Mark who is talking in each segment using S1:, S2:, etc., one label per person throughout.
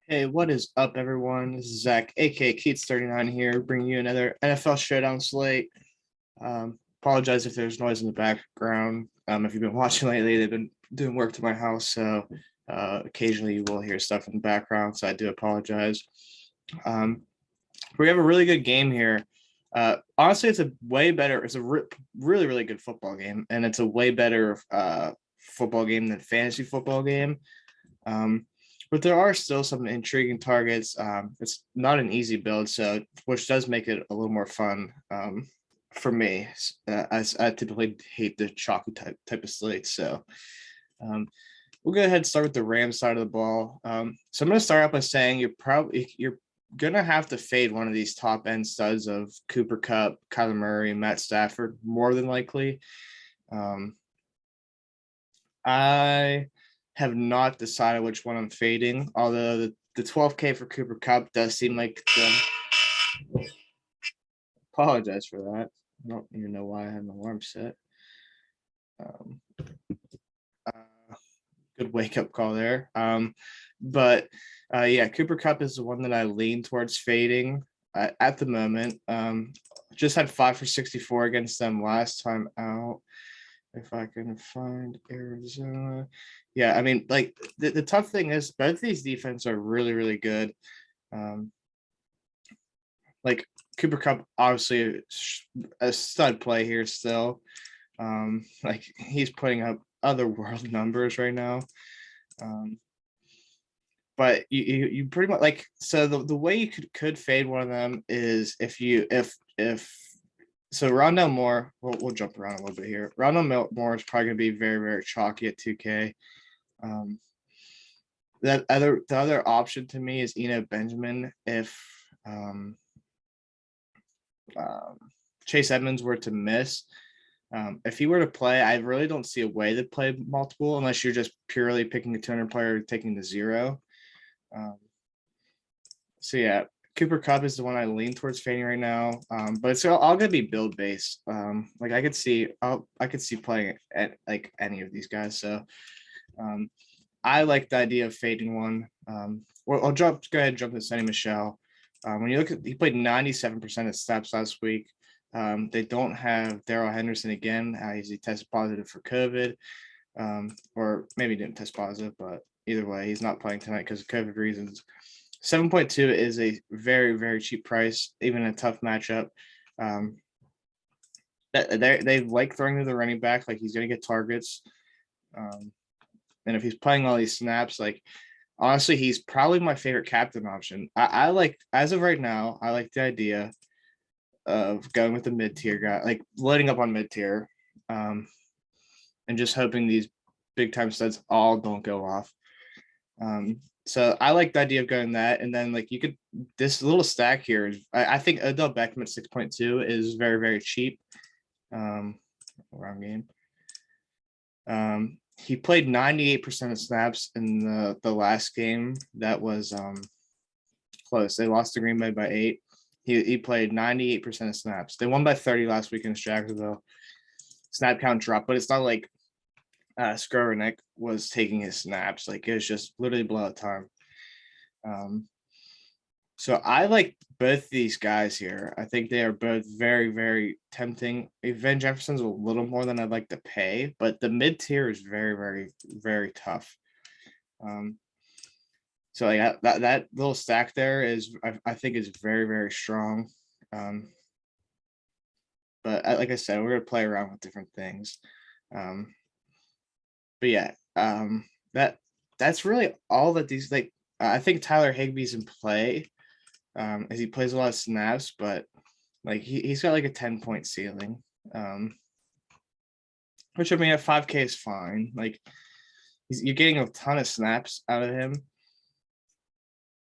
S1: Hey, what is up, everyone? This is Zach, aka Keats39 here, bringing you another NFL Showdown slate. Apologize if there's noise in the background. If you've been watching lately, they've been doing work to my house, so occasionally you will hear stuff in the background, so I do apologize. Um, we have a really good game here. Honestly, it's a really, really good football game, and it's a way better football game than fantasy football game. Um, but there are still some intriguing targets. It's not an easy build, so which does make it a little more fun for me. As I typically hate the chalky type of slates, so we'll go ahead and start with the Rams side of the ball. So I'm going to start out by saying you're gonna have to fade one of these top end studs of Cooper Kupp, Kyler Murray, Matt Stafford more than likely. I have not decided which one I'm fading, although the 12K for Cooper Kupp does seem like apologize for that. I don't even know why I had an alarm set. Um, uh, Good wake up call there. But yeah, Cooper Kupp is the one that I lean towards fading at the moment. Just had 5 for 64 against them last time out. If I can find Arizona. Yeah, I mean, like the tough thing is both these defenses are really, really good. Like Cooper Kupp, obviously a stud play here still. Like he's putting up otherworld numbers right now. But you pretty much like so the way you could fade one of them is if so Rondell Moore, we'll jump around a little bit here. Rondell Moore is probably going to be very, very chalky at 2K. The other option to me is Eno Benjamin if Chase Edmonds were to miss. If he were to play, I really don't see a way to play multiple unless you're just purely picking a 200 player taking the 0. So yeah, Cooper Kupp is the one I lean towards fading right now, but it's all gonna be build based. Like I could see playing at like any of these guys. So I like the idea of fading one. I'll go ahead and jump to Sonny Michel. When you look at, he played 97% of snaps last week. They don't have Darrell Henderson again. He tested positive for COVID, or maybe didn't test positive, but either way, he's not playing tonight because of COVID reasons. 7.2 is a very, very cheap price, even in a tough matchup. They like throwing to the running back, like he's going to get targets. And if he's playing all these snaps, like honestly, he's probably my favorite captain option. I like, as of right now, I like the idea of going with the mid-tier guy, like loading up on mid-tier, and just hoping these big time studs all don't go off. So I like the idea of going that, and then like you could this little stack here is I think Odell Beckham at 6.2 is very, very cheap. Wrong game. He played 98% of snaps in the last game. That was close. They lost to Green Bay by 8. He played 98% of snaps. They won by 30 last week in Jacksonville. Snap count dropped, but it's not like Skowronek was taking his snaps. Like it was just literally below time. So I like both these guys here. I think they are both very, very tempting. Van Jefferson's a little more than I'd like to pay, but the mid tier is very, very, very tough. So like that little stack there is I think is very, very strong. But like I said, we're gonna play around with different things. But yeah, that's really all that these like. I think Tyler Higbee's in play, as he plays a lot of snaps, but like he's got like a 10-point ceiling, which I mean at 5K is fine. Like you're getting a ton of snaps out of him,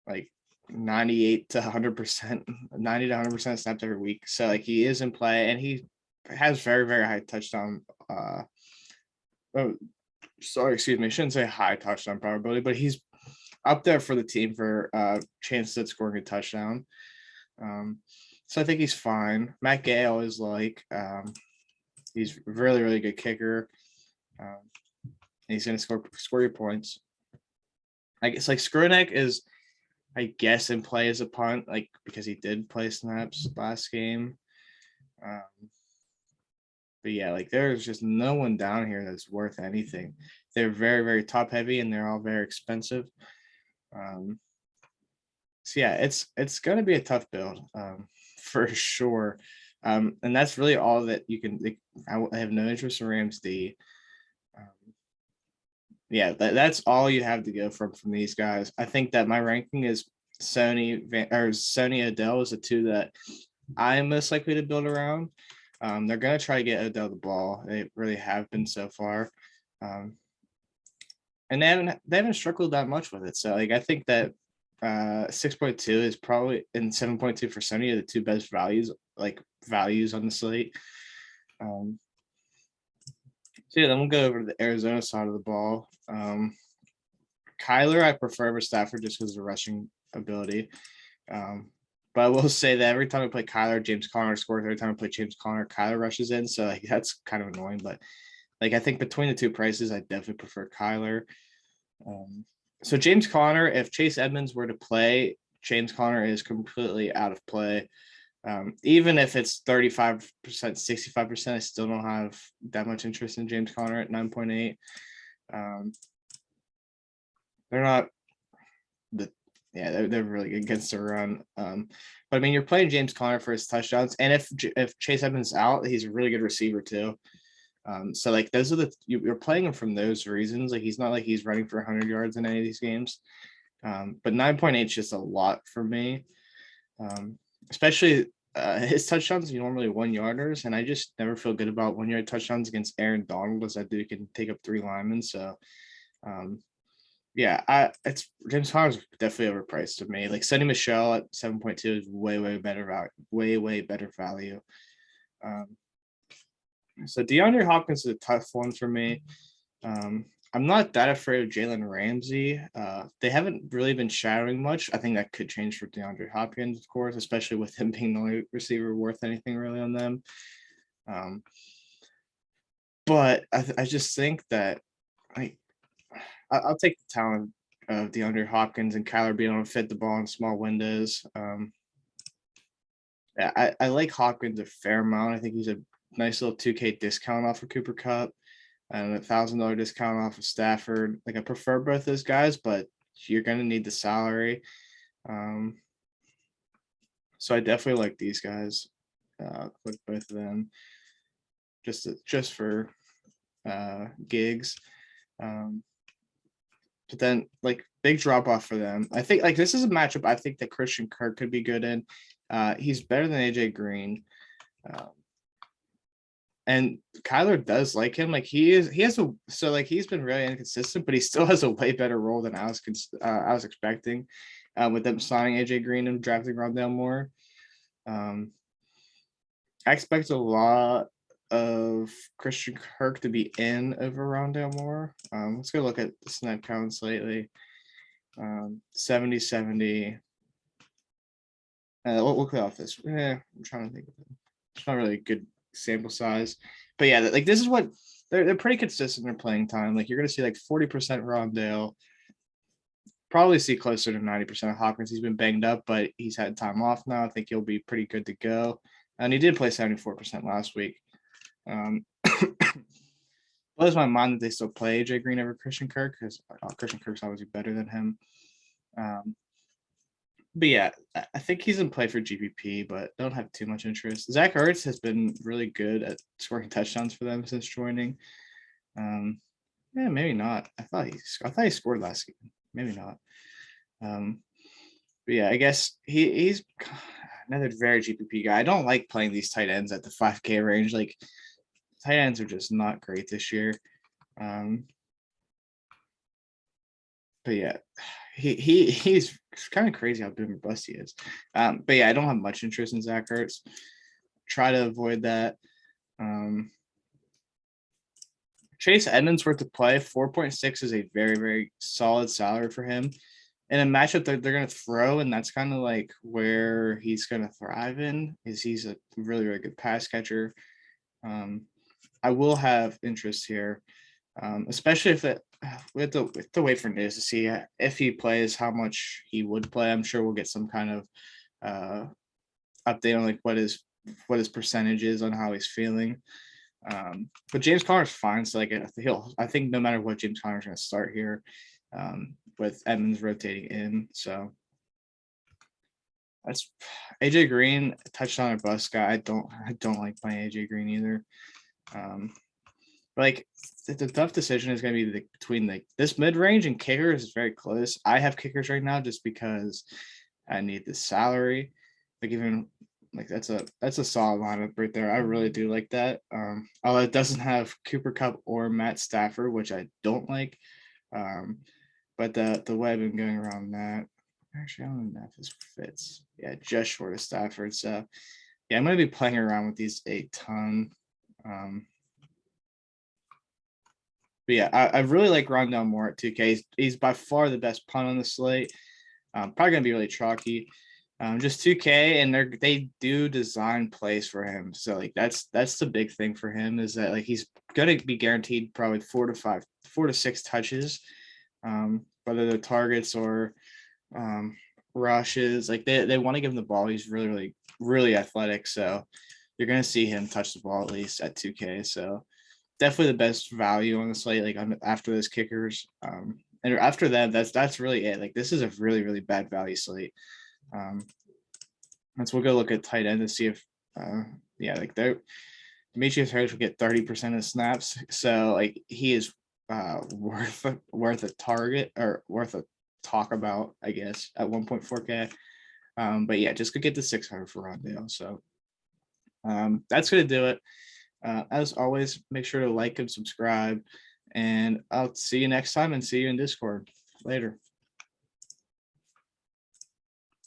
S1: like 98 to 100%, 90 to 100% snaps every week. So like he is in play, and he has very, very high touchdown. Excuse me, I shouldn't say high touchdown probability, but he's up there for the team for chances at scoring a touchdown. So I think he's fine. Matt Gay I always like. He's really, really good kicker. He's going to score your points. I guess like Skowronek is I guess, in play as a punt, like because he did play snaps last game. But yeah, like there's just no one down here that's worth anything. They're very, very top heavy and they're all very expensive. So yeah, it's gonna be a tough build for sure. And that's really all that you can. Like, I have no interest in Rams D. Yeah, that's all you have to go from these guys. I think that my ranking is Sony Odell is the two that I'm most likely to build around. They're gonna try to get Odell the ball. They really have been so far, and they haven't struggled that much with it. So like I think that 6.2 is probably and 7.2 for Sony are the two best values on the slate. So yeah, then we'll go over to the Arizona side of the ball. Kyler, I prefer over Stafford just because of the rushing ability. But I will say that every time I play Kyler, James Conner scores. Every time I play James Conner, Kyler rushes in. So like that's kind of annoying. But like I think between the two prices, I definitely prefer Kyler. So James Conner, if Chase Edmonds were to play, James Conner is completely out of play. Even if it's 35%, 65%, I still don't have that much interest in James Conner at 9.8. They're not they're really good against the run. But I mean, you're playing James Conner for his touchdowns, and if Chase Edmonds out, he's a really good receiver too. So like those are you're playing him from those reasons. Like he's not like he's running for 100 yards in any of these games. But 9.8 is just a lot for me. Especially his touchdowns are normally 1-yarders, and I just never feel good about 1-yard touchdowns against Aaron Donald as that dude can take up 3 linemen. So yeah, it's James Conner's definitely overpriced to me. Like Sonny Michel at 7.2 is way better value, way better value. So DeAndre Hopkins is a tough one for me. I'm not that afraid of Jalen Ramsey. They haven't really been shadowing much. I think that could change for DeAndre Hopkins, of course, especially with him being the only receiver worth anything really on them. But I just think that I'll take the talent of DeAndre Hopkins and Kyler being able to fit the ball in small windows. Yeah, I like Hopkins a fair amount. I think he's a nice little 2K discount off of Cooper Kupp and a $1,000 discount off of Stafford. Like I prefer both those guys, but you're going to need the salary. So I definitely like these guys. With both of them, just for gigs. But then like big drop off for them. I think like this is a matchup I think that Christian Kirk could be good in. He's better than AJ Green. And Kyler does like him. Like he's been really inconsistent, but he still has a way better role than I was expecting with them signing AJ Green and drafting Rondale Moore. I expect a lot of Christian Kirk to be in over Rondale Moore. Let's go look at the snap counts lately. 70. We'll clear off this. I'm trying to think of it. It's not really a good sample size, but yeah, like this is what they're pretty consistent in their playing time. Like you're gonna see like 40% Rondale, probably see closer to 90% of Hopkins. He's been banged up, but he's had time off now. I think he'll be pretty good to go. And he did play 74% last week. Blows my mind that they still play AJ Green over Christian Kirk because Christian Kirk's obviously better than him. But yeah, I think he's in play for GPP, but don't have too much interest. Zach Ertz has been really good at scoring touchdowns for them since joining. Yeah, maybe not. I thought he scored last game. Maybe not. But yeah, I guess he's another very GPP guy. I don't like playing these tight ends at the 5K range. Like tight ends are just not great this year. But yeah, he's kind of crazy how boom or bust he is. But yeah, I don't have much interest in Zach Ertz. Try to avoid that. Chase Edmonds worth to play. 4.6 is a very, very solid salary for him. In a matchup that they're going to throw, and that's kind of like where he's going to thrive in, is he's a really, really good pass catcher. I will have interest here, especially if we have to wait for news to see if he plays, how much he would play. I'm sure we'll get some kind of update on like what his percentage is on how he's feeling. But James Conner's fine. So like I think no matter what, James Conner's going to start here with Edmonds rotating in. So that's AJ Green, touchdown or bust guy. I don't like playing AJ Green either. Like the tough decision is going to be between like this mid range and kickers is very close. I have kickers right now just because I need the salary. Like even like that's a solid lineup right there. I really do like that. Although it doesn't have Cooper Kupp or Matt Stafford, which I don't like. But the way I've been going around that, actually I don't know if this fits. Yeah, just short of Stafford. So yeah, I'm gonna be playing around with these a ton. But yeah, I really like Rondell Moore at 2K. He's by far the best punt on the slate. Probably gonna be really chalky. Just 2K, and they do design plays for him. So like that's the big thing for him is that like he's gonna be guaranteed probably 4 to 6 touches, whether they're targets or rushes. Like they want to give him the ball. He's really, really, really athletic. So you're gonna see him touch the ball at least at 2K. So definitely the best value on the slate. Like after those kickers, and after that, that's really it. Like this is a really, really bad value slate. So we'll go look at tight end to see if, like Demetrius Harris will get 30% of snaps. So like he is worth a target or worth a talk about, I guess, at 1.4K. But yeah, just could get the 600 for Rondale. So that's gonna do it. As always, make sure to like and subscribe, and I'll see you next time and see you in Discord later.